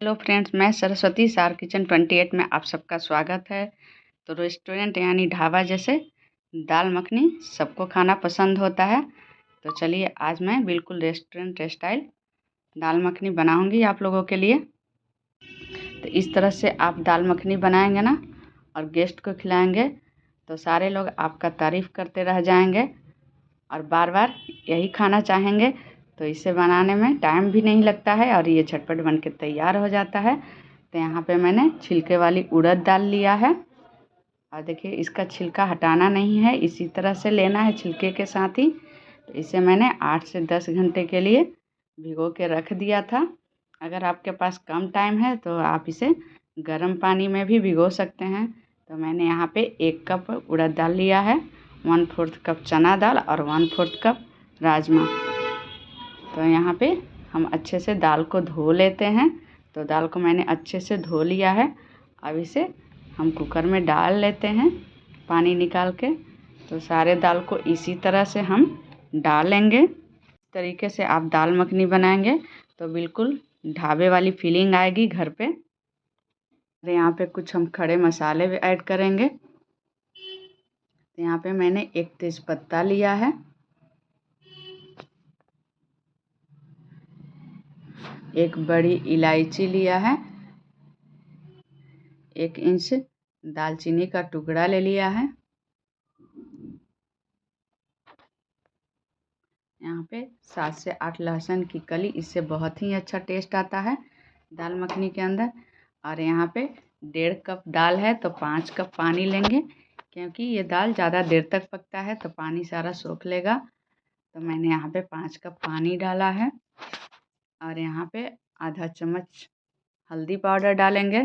Hello friends, मैं सरस्वती सार kitchen 28 में आप सबका स्वागत है। तो रेस्टोरेंट यानी ढाबा जैसे दाल मखनी सबको खाना पसंद होता है। तो चलिए आज मैं बिल्कुल रेस्टोरेंट स्टाइल दाल मखनी बनाऊंगी आप लोगों के लिए। तो इस तरह से आप दाल मखनी बनाएंगे ना और गेस्ट को खिलाएंगे तो सारे लोग आपका तारीफ़ करते रह जाएंगे और बार बार यही खाना चाहेंगे। तो इसे बनाने में टाइम भी नहीं लगता है और ये झटपट बन के तैयार हो जाता है। तो यहाँ पे मैंने छिलके वाली उड़द दाल लिया है और देखिए इसका छिलका हटाना नहीं है, इसी तरह से लेना है छिलके के साथ ही। तो इसे मैंने 8 से 10 घंटे के लिए भिगो के रख दिया था। अगर आपके पास कम टाइम है तो आप इसे गर्म पानी में भी भिगो सकते हैं। तो मैंने यहाँ पे 1 कप उड़द दाल लिया है, 1/4 कप चना दाल और 1/4 कप राजमा। तो यहाँ पे हम अच्छे से दाल को धो लेते हैं। तो दाल को मैंने अच्छे से धो लिया है। अब इसे हम कुकर में डाल लेते हैं पानी निकाल के। तो सारे दाल को इसी तरह से हम डालेंगे। इस तरीके से आप दाल मखनी बनाएंगे तो बिल्कुल ढाबे वाली फीलिंग आएगी घर पे। तो यहाँ पे कुछ हम खड़े मसाले भी ऐड करेंगे। तो यहाँ पे मैंने 1 तेज़पत्ता लिया है, 1 बड़ी इलायची लिया है, 1 इंच दालचीनी का टुकड़ा ले लिया है। यहाँ पे 7 से 8 लहसुन की कली, इससे बहुत ही अच्छा टेस्ट आता है दाल मखनी के अंदर। और यहाँ पे 1.5 कप दाल है तो 5 कप पानी लेंगे, क्योंकि ये दाल ज़्यादा देर तक पकता है तो पानी सारा सोख लेगा। तो मैंने यहाँ पे 5 कप पानी डाला है। और यहाँ पे आधा चम्मच हल्दी पाउडर डालेंगे,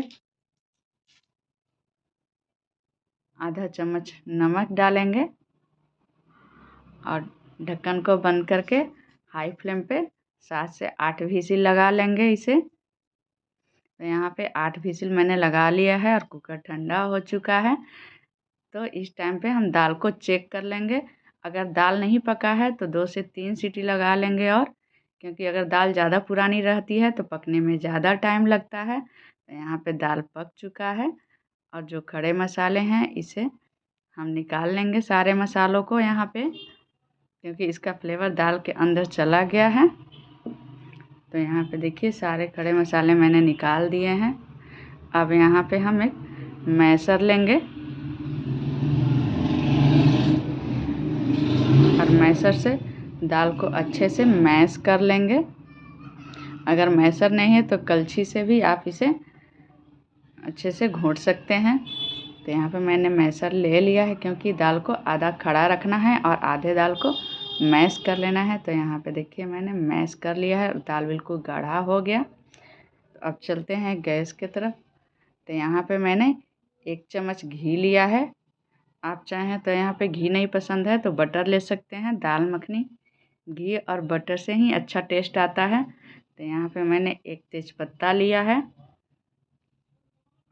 आधा चम्मच नमक डालेंगे और ढक्कन को बंद करके हाई फ्लेम पे 7 से 8 विसिल लगा लेंगे इसे। तो यहाँ पे 8 विसिल मैंने लगा लिया है और कुकर ठंडा हो चुका है। तो इस टाइम पे हम दाल को चेक कर लेंगे। अगर दाल नहीं पका है तो 2 से 3 सीटी लगा लेंगे, और क्योंकि अगर दाल ज़्यादा पुरानी रहती है तो पकने में ज़्यादा टाइम लगता है। तो यहाँ पे दाल पक चुका है और जो खड़े मसाले हैं इसे हम निकाल लेंगे सारे मसालों को यहाँ पे, क्योंकि इसका फ्लेवर दाल के अंदर चला गया है। तो यहाँ पे देखिए सारे खड़े मसाले मैंने निकाल दिए हैं। अब यहाँ पे हम एक मैशर लेंगे और मैशर से दाल को अच्छे से मैश कर लेंगे। अगर मैशर नहीं है तो कलछी से भी आप इसे अच्छे से घोट सकते हैं। तो यहाँ पे मैंने मैशर ले लिया है, क्योंकि दाल को आधा खड़ा रखना है और आधे दाल को मैश कर लेना है। तो यहाँ पे देखिए मैंने मैश कर लिया है, दाल बिल्कुल गाढ़ा हो गया। तो अब चलते हैं गैस की तरफ। तो यहाँ पे मैंने 1 चम्मच घी लिया है। आप चाहें तो यहाँ पे घी नहीं पसंद है तो बटर ले सकते हैं। दाल मखनी घी और बटर से ही अच्छा टेस्ट आता है। तो यहाँ पे मैंने 1 तेज़पत्ता लिया है,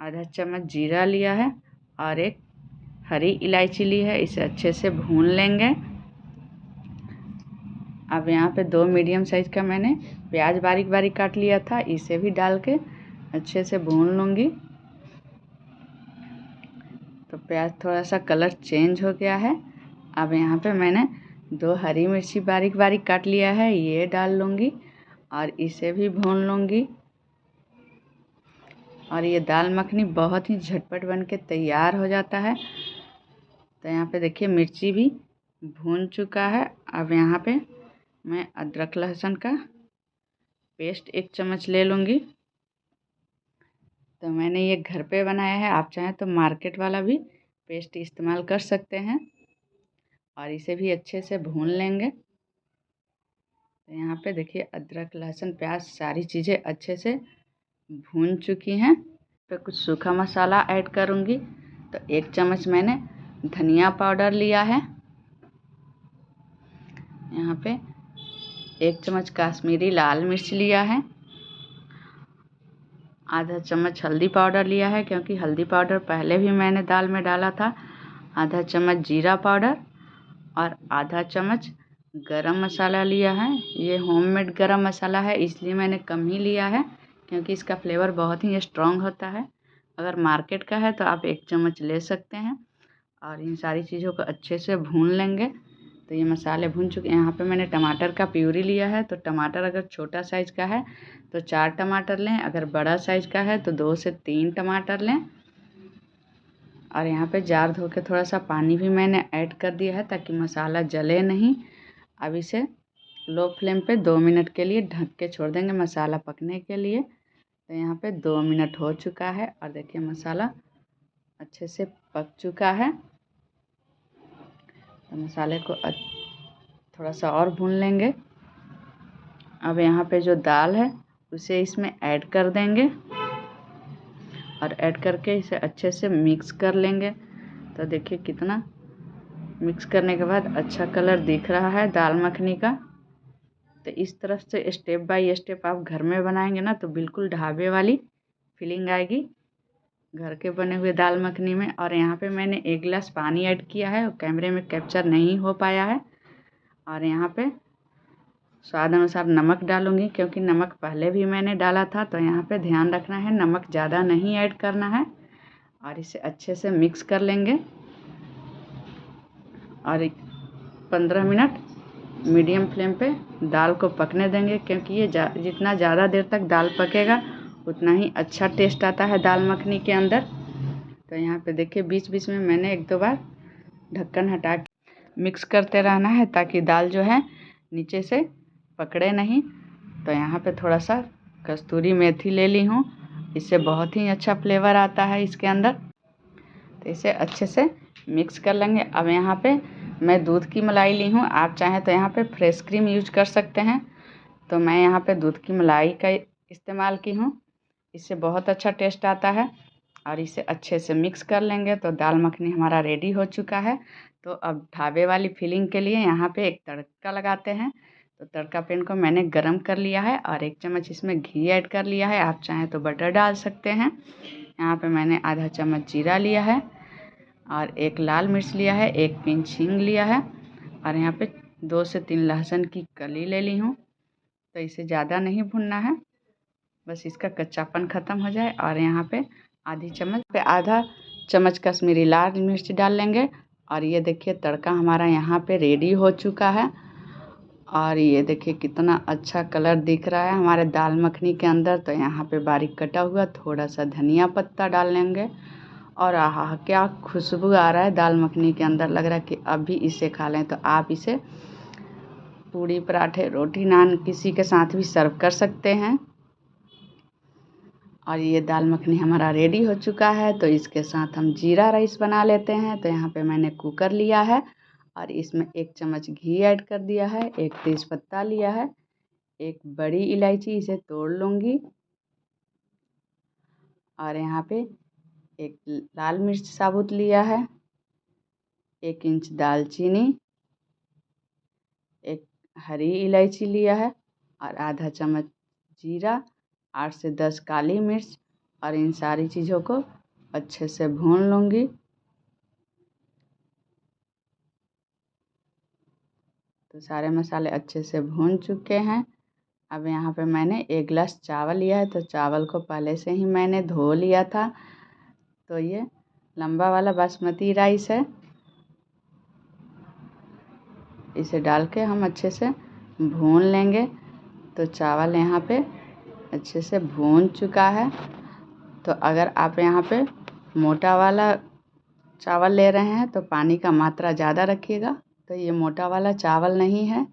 आधा चम्मच जीरा लिया है और 1 हरी इलायची ली है। इसे अच्छे से भून लेंगे। अब यहाँ पे 2 मीडियम साइज़ का मैंने प्याज बारीक बारीक काट लिया था, इसे भी डाल के अच्छे से भून लूँगी। तो प्याज थोड़ा सा कलर चेंज हो गया है। अब यहाँ पे मैंने 2 हरी मिर्ची बारीक बारीक काट लिया है, ये डाल लूँगी और इसे भी भून लूँगी। और ये दाल मखनी बहुत ही झटपट बन के तैयार हो जाता है। तो यहाँ पे देखिए मिर्ची भी भून चुका है। अब यहाँ पे मैं अदरक लहसुन का पेस्ट 1 चम्मच ले लूँगी। तो मैंने ये घर पे बनाया है, आप चाहें तो मार्केट वाला भी पेस्ट इस्तेमाल कर सकते हैं। और इसे भी अच्छे से भून लेंगे। तो यहाँ पे देखिए अदरक लहसुन प्याज सारी चीज़ें अच्छे से भून चुकी हैं। पे कुछ सूखा मसाला ऐड करूँगी। तो 1 चम्मच मैंने धनिया पाउडर लिया है, यहाँ पे 1 चम्मच काश्मीरी लाल मिर्च लिया है, आधा चम्मच हल्दी पाउडर लिया है, क्योंकि हल्दी पाउडर पहले भी मैंने दाल में डाला था, आधा चम्मच जीरा पाउडर और आधा चम्मच गरम मसाला लिया है। ये होममेड गरम मसाला है, इसलिए मैंने कम ही लिया है, क्योंकि इसका फ्लेवर बहुत ही स्ट्रॉन्ग होता है। अगर मार्केट का है तो आप 1 चम्मच ले सकते हैं। और इन सारी चीज़ों को अच्छे से भून लेंगे। तो ये मसाले भून चुके हैं। यहाँ पे मैंने टमाटर का प्यूरी लिया है। तो टमाटर अगर छोटा साइज़ का है तो 4 टमाटर लें, अगर बड़ा साइज़ का है तो 2 से 3 टमाटर लें। और यहाँ पे जार धो के थोड़ा सा पानी भी मैंने ऐड कर दिया है ताकि मसाला जले नहीं। अब इसे लो फ्लेम पे 2 मिनट के लिए ढक के छोड़ देंगे मसाला पकने के लिए। तो यहाँ पे 2 मिनट हो चुका है और देखिए मसाला अच्छे से पक चुका है। तो मसाले को थोड़ा सा और भून लेंगे। अब यहाँ पे जो दाल है उसे इसमें ऐड कर देंगे और ऐड करके इसे अच्छे से मिक्स कर लेंगे। तो देखिए कितना मिक्स करने के बाद अच्छा कलर दिख रहा है दाल मखनी का। तो इस तरफ से स्टेप बाय स्टेप आप घर में बनाएंगे ना तो बिल्कुल ढाबे वाली फीलिंग आएगी घर के बने हुए दाल मखनी में। और यहाँ पे मैंने 1 गिलास पानी ऐड किया है और कैमरे में कैप्चर नहीं हो पाया है। और यहाँ पे स्वाद अनुसार नमक डालूँगी क्योंकि नमक पहले भी मैंने डाला था। तो यहाँ पे ध्यान रखना है नमक ज़्यादा नहीं ऐड करना है। और इसे अच्छे से मिक्स कर लेंगे और 15 मिनट मीडियम फ्लेम पे दाल को पकने देंगे क्योंकि ये जितना ज़्यादा देर तक दाल पकेगा उतना ही अच्छा टेस्ट आता है दाल मखनी के अंदर। तो यहाँ पे देखिए बीच बीच में मैंने 1-2 बार ढक्कन हटा के मिक्स करते रहना है ताकि दाल जो है नीचे से पकड़े नहीं। तो यहाँ पे थोड़ा सा कस्तूरी मेथी ले ली हूँ, इससे बहुत ही अच्छा फ्लेवर आता है इसके अंदर। तो इसे अच्छे से मिक्स कर लेंगे। अब यहाँ पे मैं दूध की मलाई ली हूँ, आप चाहें तो यहाँ पे फ्रेश क्रीम यूज कर सकते हैं। तो मैं यहाँ पे दूध की मलाई का इस्तेमाल की हूँ, इससे बहुत अच्छा टेस्ट आता है। और इसे अच्छे से मिक्स कर लेंगे। तो दाल मखनी हमारा रेडी हो चुका है। तो अब ढाबे वाली फीलिंग के लिए यहाँ पे एक तड़का लगाते हैं। तो तड़का पैन को मैंने गरम कर लिया है और 1 चम्मच इसमें घी ऐड कर लिया है, आप चाहें तो बटर डाल सकते हैं। यहाँ पे मैंने आधा चम्मच जीरा लिया है और 1 लाल मिर्च लिया है, 1 पिंच हींग लिया है और यहाँ पे 2 से 3 लहसुन की कली ले ली हूँ। तो इसे ज़्यादा नहीं भुनना है, बस इसका कच्चापन ख़त्म हो जाए। और यहाँ पे आधा चम्मच कश्मीरी लाल मिर्च डाल लेंगे। और ये देखिए तड़का हमारा यहाँ पे रेडी हो चुका है। और ये देखिए कितना अच्छा कलर दिख रहा है हमारे दाल मखनी के अंदर। तो यहाँ पे बारीक कटा हुआ थोड़ा सा धनिया पत्ता डाल लेंगे। और आहा क्या खुशबू आ रहा है दाल मखनी के अंदर, लग रहा है कि अभी इसे खा लें। तो आप इसे पूड़ी पराठे रोटी नान किसी के साथ भी सर्व कर सकते हैं। और ये दाल मखनी हमारा रेडी हो चुका है। तो इसके साथ हम जीरा राइस बना लेते हैं। तो यहाँ पे मैंने कुकर लिया है और इसमें 1 चम्मच घी ऐड कर दिया है, 1 तेज़पत्ता लिया है, 1 बड़ी इलायची इसे तोड़ लूँगी और यहाँ पे 1 लाल मिर्च साबुत लिया है, 1 इंच दालचीनी, 1 हरी इलायची लिया है और आधा चम्मच जीरा, 8 से 10 काली मिर्च। और इन सारी चीज़ों को अच्छे से भून लूँगी। तो सारे मसाले अच्छे से भून चुके हैं। अब यहाँ पे मैंने 1 गिलास चावल लिया है। तो चावल को पहले से ही मैंने धो लिया था। तो ये लंबा वाला बासमती राइस है, इसे डाल के हम अच्छे से भून लेंगे। तो चावल यहाँ पे अच्छे से भून चुका है। तो अगर आप यहाँ पे मोटा वाला चावल ले रहे हैं तो पानी का मात्रा ज़्यादा रखिएगा। तो ये मोटा वाला चावल नहीं है।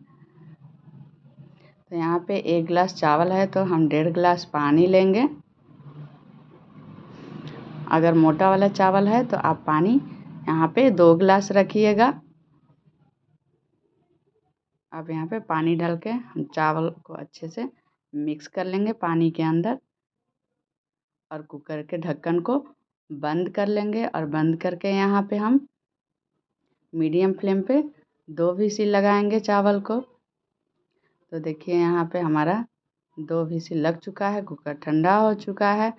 तो यहाँ पे 1 गिलास चावल है तो हम 1.5 गिलास पानी लेंगे। अगर मोटा वाला चावल है तो आप पानी यहाँ पे 2 गिलास रखिएगा। अब यहाँ पे पानी डाल के हम चावल को अच्छे से मिक्स कर लेंगे पानी के अंदर और कुकर के ढक्कन को बंद कर लेंगे। और बंद करके यहाँ पे हम मीडियम फ्लेम पे 2 व्हिसिल लगाएंगे चावल को। तो देखिए यहाँ पे हमारा 2 व्हिसिल लग चुका है, कुकर ठंडा हो चुका है।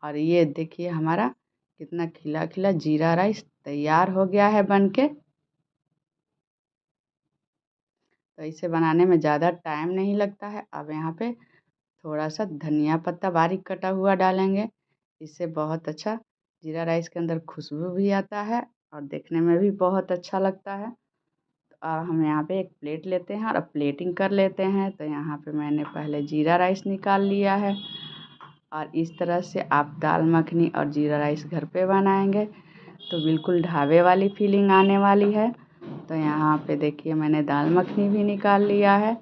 और ये देखिए हमारा कितना खिला खिला जीरा राइस तैयार हो गया है बनके। तो इसे बनाने में ज़्यादा टाइम नहीं लगता है। अब यहाँ पे थोड़ा सा धनिया पत्ता बारीक कटा हुआ डालेंगे। इससे बहुत अच्छा जीरा राइस के अंदर खुशबू भी आता है और देखने में भी बहुत अच्छा लगता है। तो हम यहाँ पे एक प्लेट लेते हैं और अब प्लेटिंग कर लेते हैं। तो यहाँ पे मैंने पहले जीरा राइस निकाल लिया है और इस तरह से आप दाल मखनी और जीरा राइस घर पे बनाएंगे तो बिल्कुल ढाबे वाली फीलिंग आने वाली है। तो यहाँ पे देखिए मैंने दाल मखनी भी निकाल लिया है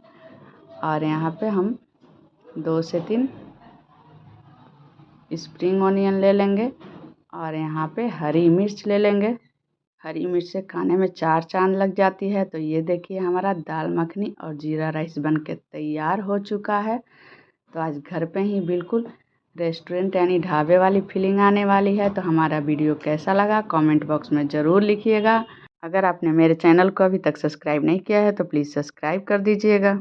और यहाँ पे हम 2 से 3 स्प्रिंग ऑनियन ले लेंगे और यहाँ पे हरी मिर्च ले लेंगे। हरी मिर्च से खाने में 4 चांद लग जाती है। तो ये देखिए हमारा दाल मखनी और जीरा राइस बन के तैयार हो चुका है। तो आज घर पे ही बिल्कुल रेस्टोरेंट यानी ढाबे वाली फीलिंग आने वाली है। तो हमारा वीडियो कैसा लगा कमेंट बॉक्स में ज़रूर लिखिएगा। अगर आपने मेरे चैनल को अभी तक सब्सक्राइब नहीं किया है तो प्लीज़ सब्सक्राइब कर दीजिएगा।